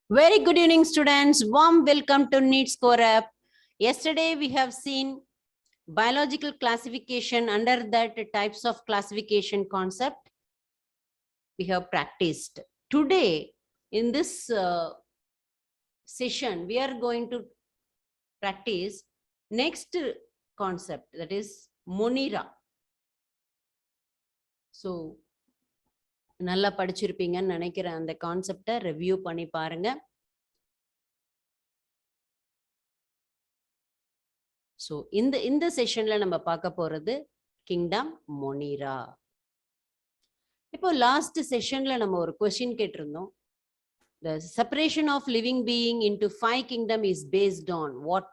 Very good evening, students. Warm welcome to NEET Score App. Yesterday, we have seen biological classification. Under that types of classification concept, we have practiced. Today, in this session, we are going to practice next concept, that is Monera. So, நல்லா படிச்சிருப்பீங்கன்னு நினைக்கிறேன். அந்த கான்செப்டை review பண்ணி பாருங்க. So இந்த செஷன்ல நம்ம பார்க்க போறது கிங்டம் மொனிரா. இப்போ லாஸ்ட் செஷன்ல நம்ம ஒரு கொஸ்டின் கேட்டிருந்தோம். The separation of living being into 5 kingdom is based on what?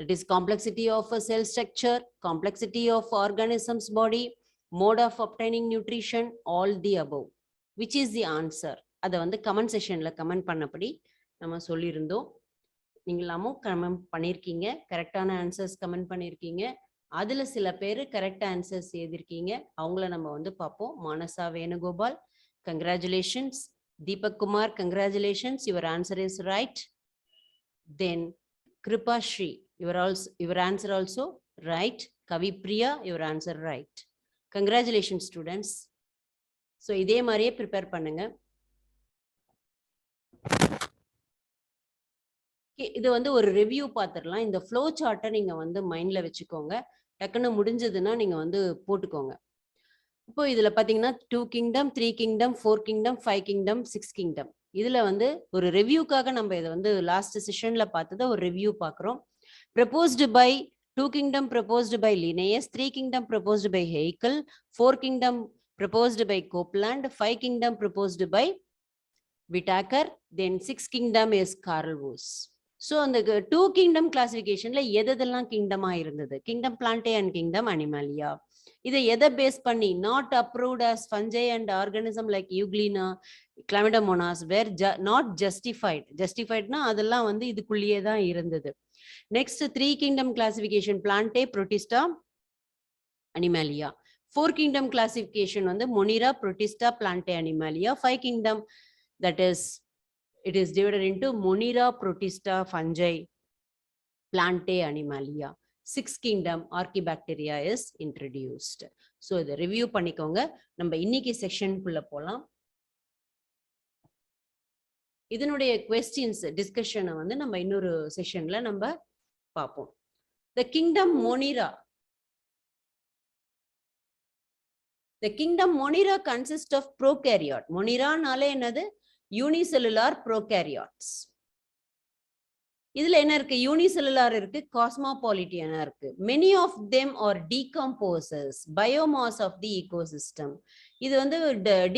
It is complexity of a cell structure, complexity of organism's body, mode of obtaining nutrition, all the above. Which is the answer? அதை வந்து comment செஷன்ல comment பண்ணபடி நம்ம சொல்லியிருந்தோம். நீங்களாமும் comment பண்ணியிருக்கீங்க, கரெக்டான answers comment பண்ணியிருக்கீங்க. அதுல சில பேர் கரெக்ட் ஆன்சர்ஸ் எழுதிருக்கீங்க. அவங்கள நம்ம வந்து பார்ப்போம். Manasa Venugopal, congratulations. Deepak Kumar, congratulations, your answer is right. Then Kiruba Sri, your answer also right. Kavi Priya, your answer right. Congratulation students. So இதே மாதிரியே ப்ரிப்பேர் பண்ணுங்க. இது வந்து ஒரு ரிவ்யூ பார்த்துடலாம். இந்த ஃப்ளோ சார்ட்டை நீங்க வந்து மைண்ட்ல வச்சுக்கோங்க. டக்குன்னு முடிஞ்சதுன்னா நீங்க வந்து போட்டுக்கோங்க. இப்போ இதுல பாத்தீங்கன்னா 2 kingdom, 3 kingdom, 4 kingdom, 5 kingdom, 6 kingdom. இதுல வந்து ஒரு ரிவ்யூக்காக நம்ம இதை வந்து லாஸ்ட் செஷன்ல பார்த்ததை ஒரு ரிவ்யூ பார்க்குறோம். Proposed by 2 kingdom proposed by Linnaeus, 3 kingdom proposed by Haeckel, 4 kingdom proposed by Copeland, 5 kingdom proposed by Whittaker, then 6 kingdom is Carl Woese. So அந்த 2 கிங்டம் கிளாசிஃபிகேஷன்ல எதெல்லாம் கிங்டமா இருந்தது? Kingdom Plantae and kingdom Animalia. இதை எதை base பண்ணி? Not approved as fungi and organism like Euglena, Chlamydomonas were not justified. ஜஸ்டிஃபைட்னா அதெல்லாம் வந்து இதுக்குள்ளேயே தான் இருந்தது. Next 3 kingdom classification Plantae, Protista, Animalia. 4 kingdom classification வந்து Monera, Protista, Plantae, Animalia. 5 kingdom that is it is divided into Monera, Protista, fungi, Plantae, Animalia. 6 kingdom Archaebacteria is introduced. So the review பண்ணிக்கோங்க. நம்ம இன்னைக்கு செக்ஷனுக்குள்ள போலாம். இதனுடைய questions discussion வந்து நம்ம இன்னொரு செஷன்ல நம்ம பார்ப்போம். The kingdom Monera. The kingdom Monera consists of prokaryote. Monera நாலே என்னது? Unicellular prokaryotes. இதுல என்ன இருக்கு? யூனிசெல்லுலார் இருக்கு, காஸ்மோபாலிட்டியனா இருக்கு. Many of them are decomposers, biomass of the ecosystem. இது வந்து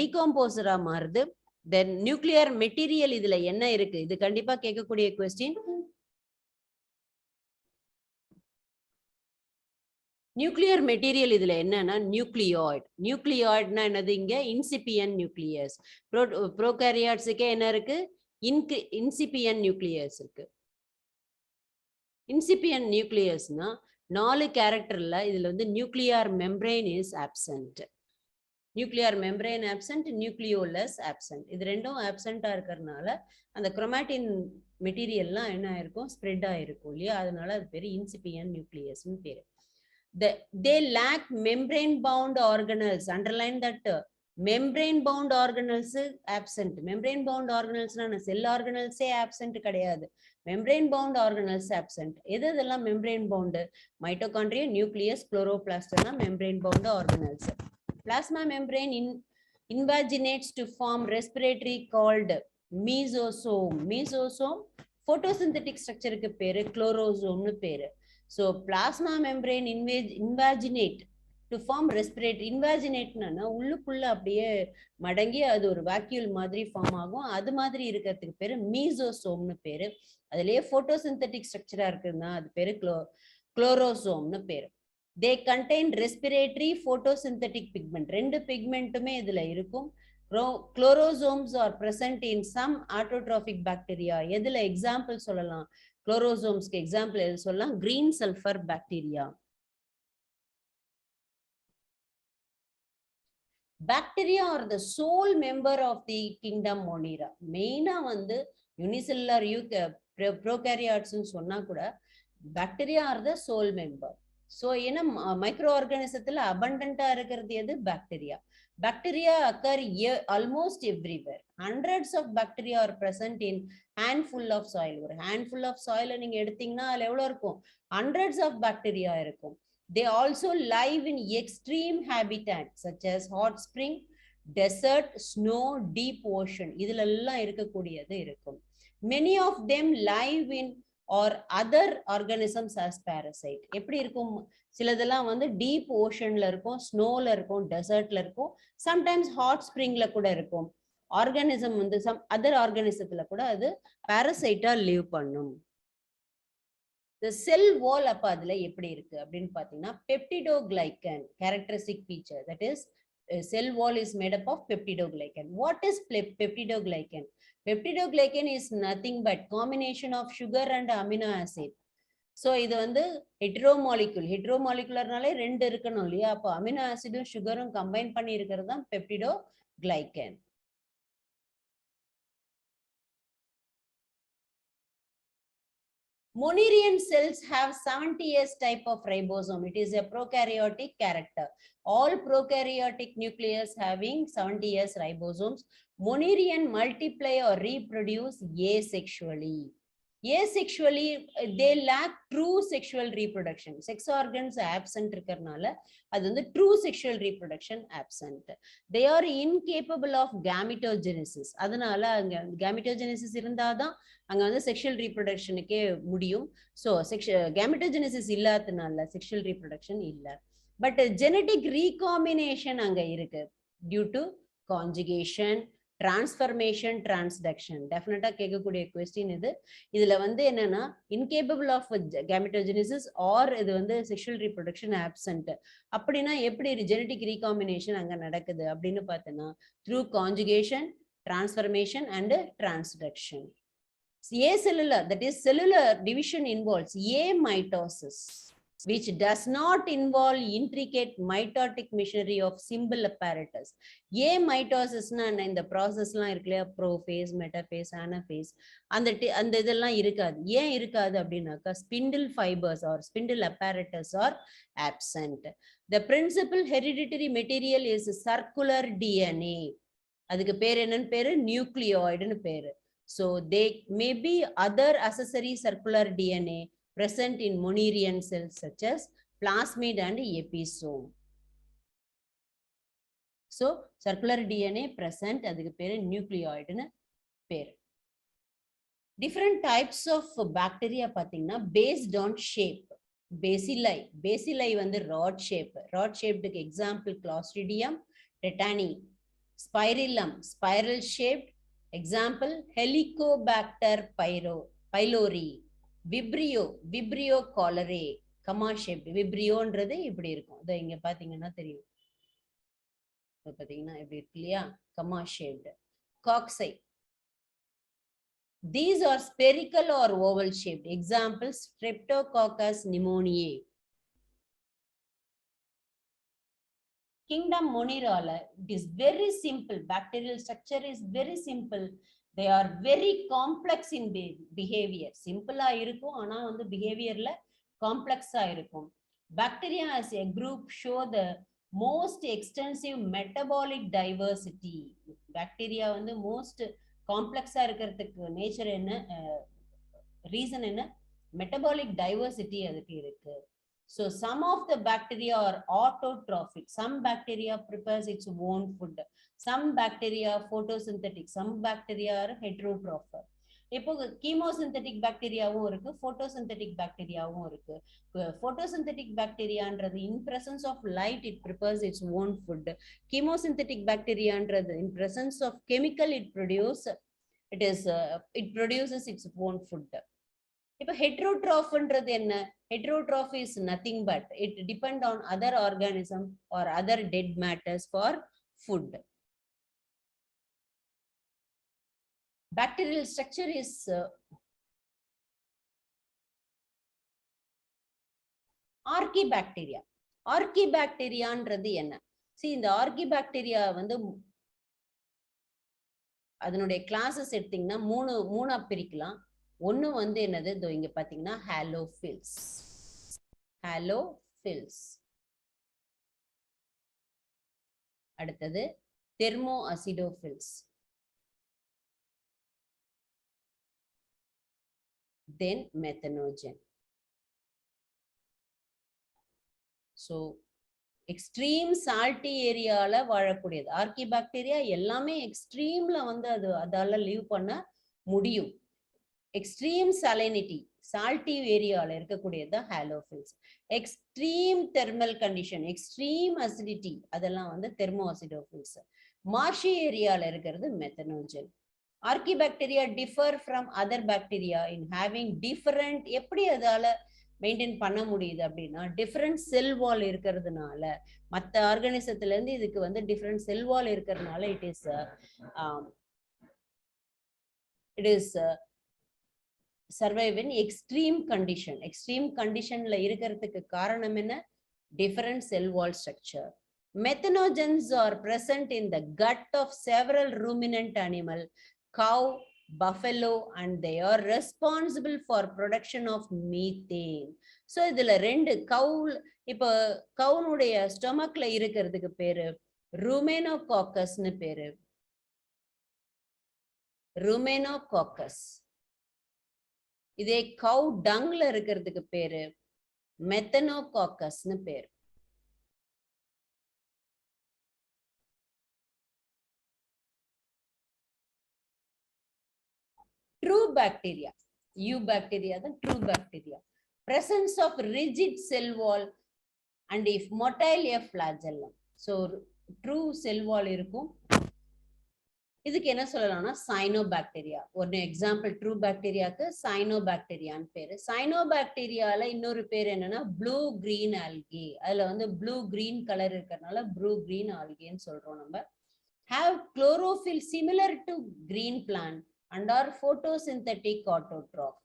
டீகம்போசரா மாறுது. தென் நியூக்ளியர் மெட்டீரியல் இதுல என்ன இருக்கு? இது கண்டிப்பா கேட்கக்கூடிய கொஸ்டின். நியூக்ளியர் மெட்டீரியல் இதுல என்னன்னா நியூக்ளியாய்டு. நியூக்ளியாய்டுனா என்னது? இங்க இன்சிபியன் நியூக்ளியஸ். ப்ரோகாரியாட்ஸுக்கே என்ன இருக்கு? இன்சிபியன் நியூக்ளியஸ் இருக்கு. இன்சிபியன் நியூக்ளியஸ்னா 4 கேரக்டர்ல இதுல வந்து nuclear membrane is absent. Nuclear membrane absent, nucleolus absent. இது ரெண்டும் ஆப்சென்டா இருக்கிறதுனால அந்த குரோமாட்டின் மெட்டீரியல்லாம் என்ன ஆயிருக்கும்? ஸ்ப்ரெட் ஆயிருக்கும் இல்லையா? அதனால அது பேரு இன்சிபியன் நியூக்ளியஸ்னு பேரு. They lack membrane bound organelles. Underline that. Membrane bound organelles absent. Membrane bound organelles na cell organelles absent கிடையாது. Membrane bound organelles absent. எதெல்லாம் membrane bound? Mitochondria, nucleus, chloroplast na membrane bound organelles. Plasma membrane invaginates to form respiratory called mesosome. Mesosome photosynthetic structure க்கு பேரு chlorosome னு பேரு. So plasma membrane invaginate to form respiratory. Invaginate னா உள்ளுக்குள்ள அப்படியே மடங்கி அது ஒரு வாக்யூல் மாதிரி ஃபார்ம் ஆகும். அது மாதிரி இருக்கிறதுக்கு பேரு மீசோசோம்னு பேரு. அதுலயே photosynthetic ஸ்ட்ரக்சரா இருக்குன்னா அது பேரு குளோரோசோம்னு பேரு. They contain respiratory photosynthetic pigment. ரெண்டு பிக்மெண்ட்டுமே இதுல இருக்கும். Chlorosomes are present in some autotrophic bacteria. எதுல எக்ஸாம்பிள் சொல்லலாம்? குளோரோசோம்ஸ்க்கு எக்ஸாம்பிள் எது சொல்லலாம்? Green sulphur bacteria. Bacteria are the sole member of the kingdom Monera. மெயினா வந்து யூனிசெல்லுலர் ப்ரோகாரியாட்ஸ் சொன்னா கூட bacteria are the sole member. So ஏன்னா மைக்ரோ ஆர்கானிசத்துல அபண்டண்டா இருக்கிறது எது? Bacteria. Bacteria occur almost everywhere. Hundreds of bacteria are present in handful of soil. ஒரு handful of soil நீங்க எடுத்தீங்கன்னா அதுல எவ்வளவு இருக்கும்? Hundreds of bacteria இருக்கும். They also live in extreme habitats such as hot spring, desert, snow, deep ocean. இதுல எல்லாம் இருக்கக்கூடியது இருக்கும். Many of them live in or other organisms as parasite. எப்படி இருக்கும்? சிலதெல்லாம் வந்து டீப் ஓஷன்ல இருக்கும், ஸ்னோல இருக்கும், டெசர்ட்ல இருக்கும், சம்டைம்ஸ் ஹாட் ஸ்ப்ரிங்ல கூட இருக்கும். ஆர்கானிசம் வந்து சம் அதர் ஆர்கானிசத்துல கூட அது பாரசைட்டா லிவ் பண்ணும். இந்த செல் வால் அப்ப அதுல எப்படி இருக்கு அப்படின்னு பாத்தீங்கன்னா, peptidoglycan characteristic feature, that is cell wall is made up of peptidoglycan. What is peptidoglycan? Peptidoglycan is nothing but combination of sugar and amino acid. So இது வந்து ஹெட்ரோமாலிகுலர்னாலே ரெண்டு இருக்கணும் இல்லையா? அப்போ அமினோ ஆசிடும் சுகரும் கம்பைன் பண்ணி இருக்கிறது தான் பெப்டிடோகிளைகன். Monerian cells have 70S type of ribosome. It is a prokaryotic character. All prokaryotic nucleus having 70S ribosomes. Monerian multiply or reproduce asexually. Asexually, they lack true sexual reproduction. Sex organs absent இருக்கிறதுனால அது வந்து true sexual reproduction absent. They are incapable of gametogenesis. அதனால அங்க gametogenesis இருந்தாதான் அங்க வந்து sexual reproductionக்கே முடியும். So gametogenesis இல்லாதனால sexual reproduction இல்ல. But genetic recombination அங்க இருக்கு due to conjugation, transformation, transduction. டெஃபினட்டா கேட்கக்கூடிய கொஸ்டின் இது. இதுல வந்து என்னன்னா இன்கேபபிள் ஆஃப் கேமெட்டோஜெனிசிஸ் ஆர் இது வந்து செக்ஷுவல் ரீப்ரொடக்ஷன் ஆப்சென்ட். அப்படின்னா எப்படி ஜெனடிக் ரீகாம்பினேஷன் அங்க நடக்குது அப்படின்னு பார்த்தோன்னா through conjugation, transformation and transduction. Acellular, that is cellular division, involves amitosis, which does not involve intricate mitotic machinery of simple apparatus. Amitosis இந்த ப்ராசஸ்லாம் இருக்கு இல்லையா, ப்ரோஃபேஸ், மெட்டாஃபேஸ், அனாஃபேஸ், அந்த இதெல்லாம் இருக்காது. ஏன் இருக்காது அப்படின்னாக்கா spindle fibres or spindle apparatus are absent. The principal hereditary material is circular DNA. அதுக்கு பேர் என்னன்னு பேரு? நியூக்ளியாய்டுன்னு பேரு. So they may be other accessory circular DNA present in Monerian cells such as plasmid and episome. So circular DNA present, அதுக்கு பேரு நியூக்ளியாய்டுன்னு பேரு. Different types of bacteria பாத்தீங்கன்னா based on shape. Bacilli வந்து rod shape. Rod shaped example Clostridium tetani. Spirillum spiral shaped. Example Helicobacter pylori. Vibrio cholerae, comma shaped. Vibrioன்றது இப்படி இருக்கும். இத இங்க பாத்தீங்கன்னா தெரியும். இத பாத்தீங்கன்னா இப்படி இருக்கு இல்லையா? comma shaped. Cocci. These are spherical or oval shaped. Example Streptococcus pneumoniae. Kingdom Monera, it is very simple. Bacterial structure is very simple. They are very complex in behavior. Simple ஆ இருக்கும், ஆனா வந்து behaviorல complex ஆ இருக்கும். Bacteria as a group show the most extensive metabolic diversity. Bacteria வந்து most complex ஆ இருக்கிறதுக்கு nature என்ன, reason என்ன? metabolic diversity அதுக்கு இருக்கு. So some of the bacteria are autotrophic. Some bacteria prepares its own food. Some bacteria are photosynthetic. Some bacteria are heterotrophic. இப்போ chemosynthetic bacteriaவும் இருக்கு, photosynthetic bacteriaவும் இருக்கு. Photosynthetic bacteriaன்றது in presence of light it prepares its own food. Chemosynthetic bacteriaன்றது in presence of chemical it produces its own food. இப்போ heterotroph என்ன? Heterotrophy is nothing but it depend on other organism or other dead matters for food. Bacterial structure is Archaebacteria. Archaebacteriaன்றது என்ன? இந்த ஆர்கிபாக்டீரியா வந்து அதனுடைய classes எடுத்தீங்கன்னா மூணா பிரிக்கலாம். ஒன்னு வந்து என்னது, இதோ இங்க பாத்தீங்கன்னா ஹாலோஃபில்ஸ். அடுத்தது தெர்மோ அசிடோஃபில்ஸ், தென் மெத்தனோஜன். ஸோ எக்ஸ்ட்ரீம் சால்ட்டி ஏரியால வாழக்கூடியது ஆர்கிபாக்டீரியா. எல்லாமே எக்ஸ்ட்ரீம்ல வந்து அதால லீவ் பண்ண முடியும். எக்ஸ்ட்ரீம் சலைனிட்டி சால்ட்டி ஏரியால இருக்கக்கூடியது தான் halophiles. Extreme thermal condition, extreme acidity, அதெல்லாம் வந்து தெர்மோ அசிடோஃபில்ஸ். மார்ஷி ஏரியால இருக்கிறது methanogen. Archaebacteria differ from other bacteria in having different, எப்படி அதால மெயின்டைன் பண்ண முடியுது அப்படின்னா டிஃபரெண்ட் செல் வால் இருக்கிறதுனால, மற்ற ஆர்கானிசத்துல இருந்து இதுக்கு வந்து டிஃபரெண்ட் செல் வால் இருக்கிறதுனால it is survive in extreme condition. Extreme கண்டிஷன்ல இருக்கிறதுக்கு காரணம் என்ன? Different sell wall structure. Methanogens are present in the gut of several ruminant animal, cow, buffalo, and they are responsible for production of methane. So இதுல ரெண்டு இப்ப கவுனுடைய ஸ்டொமக்ல இருக்கிறதுக்கு பேரு ருமேனோகாக்கஸ்னு பேரு. ருமேனோகாக்கஸ். இதே கவு டங்ல இருக்கிறதுக்கு பேரு மெத்தனோகாக்கஸ்னு பேரு. True bacteria, eubacteria, the true bacteria, presence of rigid cell wall and if motile a flagellum. So true cell wall இருக்கும். இதுக்கு என்ன சொல்லலாம்னா சைனோபாக்டீரியா. ஒரு எக்ஸாம்பிள் ட்ரூ பாக்டீரியாக்கு சைனோபாக்டீரியான்னு பேரு. சைனோபாக்டீரியால இன்னொரு பேர் என்னன்னா ப்ளூ கிரீன் ஆல்கே. அதுல வந்து ப்ளூ கிரீன் கலர் இருக்கிறதுனால ப்ளூ கிரீன் ஆல்கேன்னு சொல்றோம் நம்ம. Have chlorophyll similar to green plant and are photosynthetic autotroph.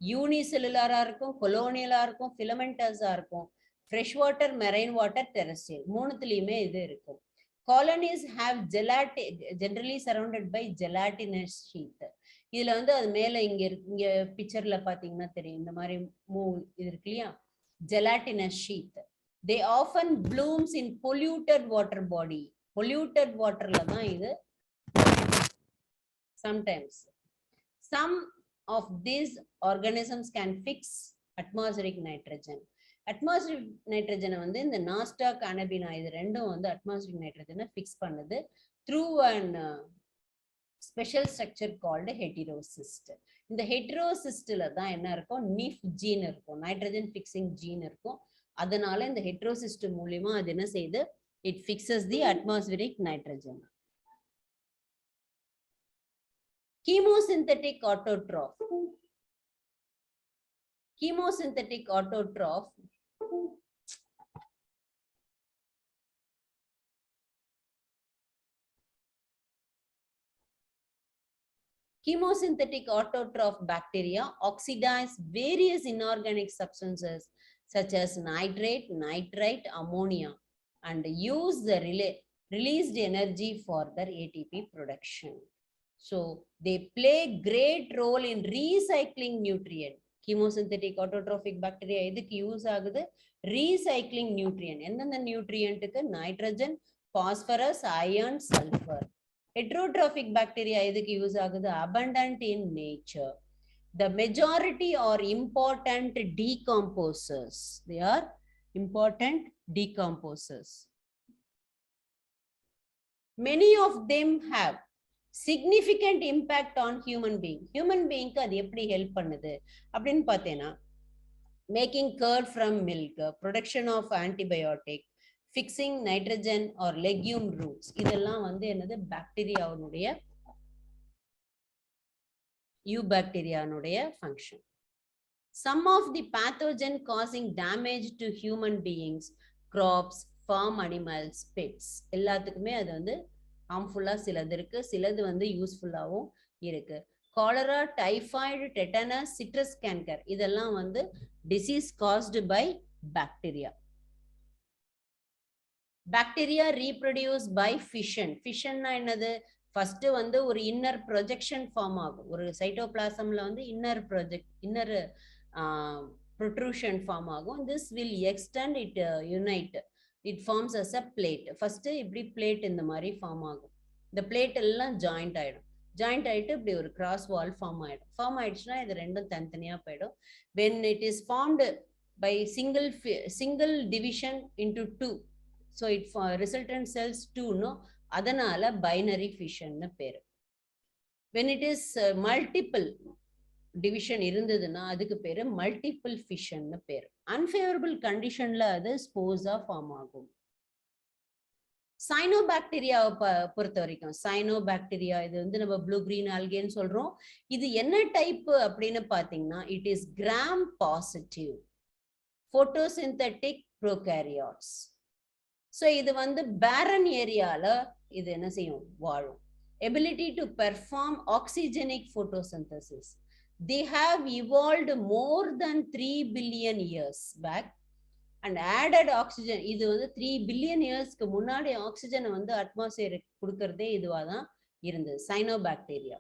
யூனிசெல்லுலாரா இருக்கும், கொலோனியலா இருக்கும், filamentous இருக்கும், fresh water, marine water, terrestrial, மூணுத்துலயுமே இது இருக்கும். Colonies have generally surrounded by gelatinous sheath. இதுல வந்து அது மேல இங்க பிக்சர்ல பாத்தீங்கன்னா தெரியும், இந்த மாதிரி இது இருக்கு இல்லையா, gelatinous sheath. They often blooms in polluted water body. Polluted waterல தான் இது. Sometimes some of these organisms can fix atmospheric nitrogen. Atmospheric நைட்ரஜனை வந்து இந்த நாஸ்டாக், அனபினா இது ரெண்டும் வந்து அட்மாஸ்பியரிக் நைட்ரஜனை ஃபிக்ஸ் பண்ணுது through and special structure called heterocyst. இந்த ஹெட்டிரோசிஸ்ட்ல தான் என்ன இருக்கும், நிஃப் ஜீன் இருக்கும், நைட்ரஜன் ஃபிக்ஸிங் ஜீன் இருக்கும். அதனால இந்த ஹெட்டிரோசிஸ்ட் மூலியமா அது என்ன செய்யுது, it fixes the atmospheric nitrogen. Chemosynthetic autotroph. Chemosynthetic autotroph bacteria oxidize various inorganic substances such as nitrate, nitrite, ammonia and use the released energy for their ATP production. So they play great role in recycling nutrient. Chemosynthetic autotrophic bacteria எதுக்கு use ஆகுது, recycling nutrient. எந்தெந்த நியூட்ரியன்ட்டுக்கு, nitrogen, phosphorus, iron, sulphur. Heterotrophic bacteria எதுக்கு use ஆகுது, abundant in nature. The majority are important decomposers. They are important decomposers. Many of them have significant impact on human being. Human being க்கு அது எப்படி help பண்ணுது அப்படின்னு பார்த்தேன்னா, making curd from milk, production of antibiotic, fixing nitrogen or legume roots, இதெல்லாம் வந்து என்னது, பாக்டீரியாவுடைய யூபாக்டீரியானுடைய function. Some of the pathogen causing damage to human beings, crops, farm animals, pets, எல்லாத்துக்குமே அது வந்து ஹார்ம்ஃபுல்லா சிலது இருக்கு, சிலது வந்து யூஸ்ஃபுல்லாவும் இருக்கு. Cholera, typhoid, tetanus, citrus canker இதெல்லாம் வந்து disease caused by bacteria. Bacteria reproduce by fission. ஃபிஷன்னா என்னது? ஃபர்ஸ்ட் வந்து ஒரு இன்னர் ப்ரொஜெக்ஷன் ஃபார்ம் ஆகும். ஒரு சைட்டோபிளாசம்ல வந்து இன்னர் protrusion ஃபார்ம் ஆகும். This will extend it unite. It forms as a plate. First இப்படி பிளேட் இந்த மாதிரி ஃபார்ம் ஆகும். இந்த பிளேட் எல்லாம் ஜாயிண்ட் ஆயிடும். ஜாயிண்ட் ஆயிட்டு இப்படி ஒரு கிராஸ் வால் ஃபார்ம் ஆயிடும். ஃபார்ம் ஆயிடுச்சுன்னா இது ரெண்டும் தனித்தனியா போயிடும். when it is formed by single division into two, so it resultant cells 2 no, அதனால binary fission னு பேரு. when it is multiple division இருந்ததுன்னா அதுக்கு பேரு multiple fission னு பேரு. unfavorable conditionல அது ஸ்போர்ஸா ஃபார்ம் ஆகும். சைனோபாக்டீரியாவை பொறுத்த வரைக்கும், சைனோபாக்டீரியா இது வந்து நம்ம ப்ளூ கிரீன் ஆல்கேன்னு சொல்றோம். இது என்ன டைப் அப்படின்னு பாத்தீங்கன்னா, it is gram positive photosynthetic prokaryotes. So இது வந்து பேரன் ஏரியால இது என்ன செய்யும்? வாழும். ability to perform oxygenic photosynthesis. They have evolved more than 3 billion years back and added oxygen. இது வந்து 3 billion yearsக்கு முன்னாடி ஆக்சிஜனை வந்து அட்மாஸ்பியருக்கு கொடுக்கறதே இதுவாதான் இருந்தது. சைனோபாக்டீரியா.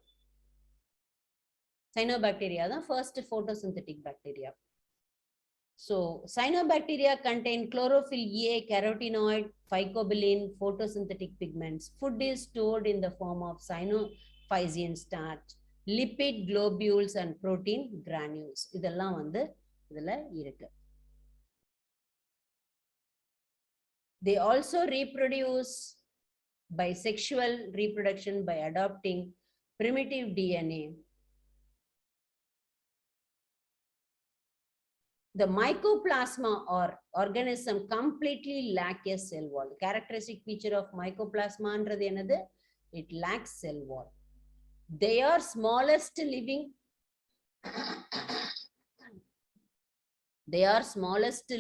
சைனோபாக்டீரியா தான் first photosynthetic bacteria. So cyanobacteria contain chlorophyll A, carotenoid, phycobilin, photosynthetic pigments. Food is stored in the form of cyanophysin starch, lipid globules and protein granules. இதெல்லாம் வந்து இதுல இருக்கு. They also reproduce by sexual reproduction by adopting primitive DNA. The mycoplasma or organism completely lack a cell wall. The characteristic feature of mycoplasma ன்றது என்னது? It lacks cell wall. They are smallest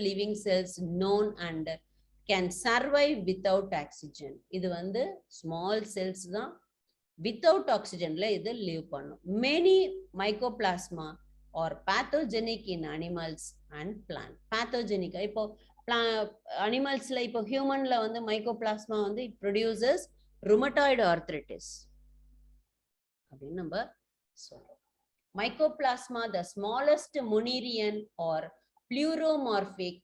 living cells known and can survive without oxygen. இது வந்து small cells தான் without oxygenல இது live பண்ணும். Many mycoplasma or pathogenic in animals and plant. Pathogenic இப்போ animalsல இப்போ humanல வந்து mycoplasma வந்து it produces rheumatoid arthritis அப்படின்னு நம்ம சொல்றோம். Mycoplasma, the smallest Munnerian or pleuromorphic,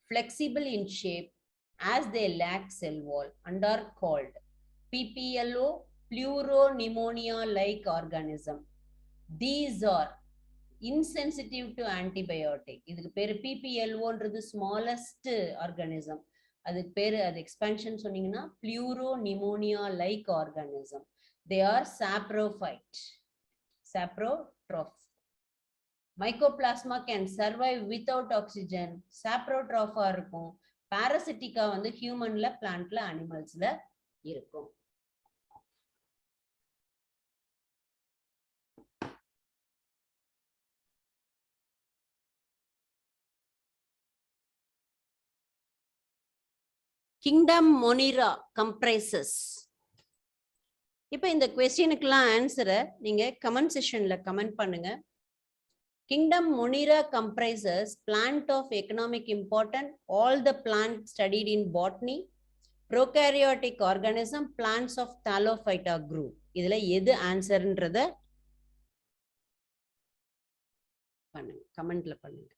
flexible in shape as they lack cell wall and are called PPLO, pleuropneumonia-like organism. These are insensitive to antibiotic. இதுக்கு பேரு PPLOன்றது smallest organism. அதுக்கு பேரு அது expansion சொன்னீங்கன்னா pleuropneumonia-like organism. They are saprophyte, saprotroph. Mycoplasma can survive without oxygen. Saprotropha இருக்கும். Parasitica வந்து humanல, plantல, animalsல இருக்கும். Kingdom Monera comprises. இப்போ இந்த क्वेश्चनக்குலாம் ஆன்சரை நீங்க கமெண்ட் செக்ஷன்ல கமெண்ட் பண்ணுங்க. Kingdom Monera comprises plant of economic importance, all the plants studied in botany, prokaryotic organism, plants of Thallophyta group. இதுல எது ஆன்சர்ன்றத பண்ணுங்க, கமெண்ட்ல பண்ணுங்க.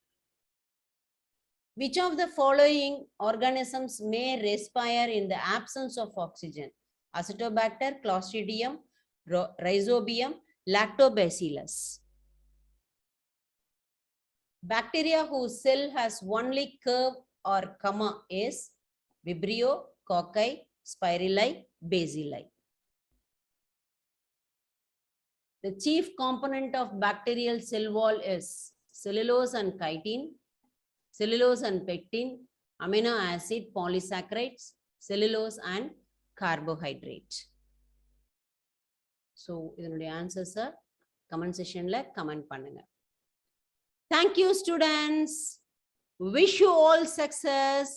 Which of the following organisms may respire in the absence of oxygen? Acetobacter, Clostridium, Rhizobium, Lactobacillus. Bacteria whose cell has only curve or comma is Vibrio, Cocci, Spirilla, Bacilli. The chief component of bacterial cell wall is cellulose and chitin, cellulose and pectin, amino acid, polysaccharides, cellulose and carbohydrate. So இதனுடைய answers comment sectionல comment பண்ணுங்க. Thank you students. Wish you all success.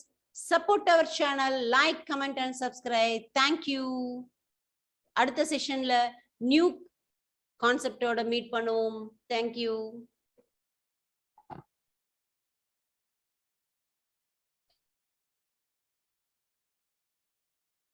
Support our channel, like, comment and subscribe. Thank you. அடுத்த செஷன்ல new கான்செப்டோட meet பண்ணுவோம். Thank you.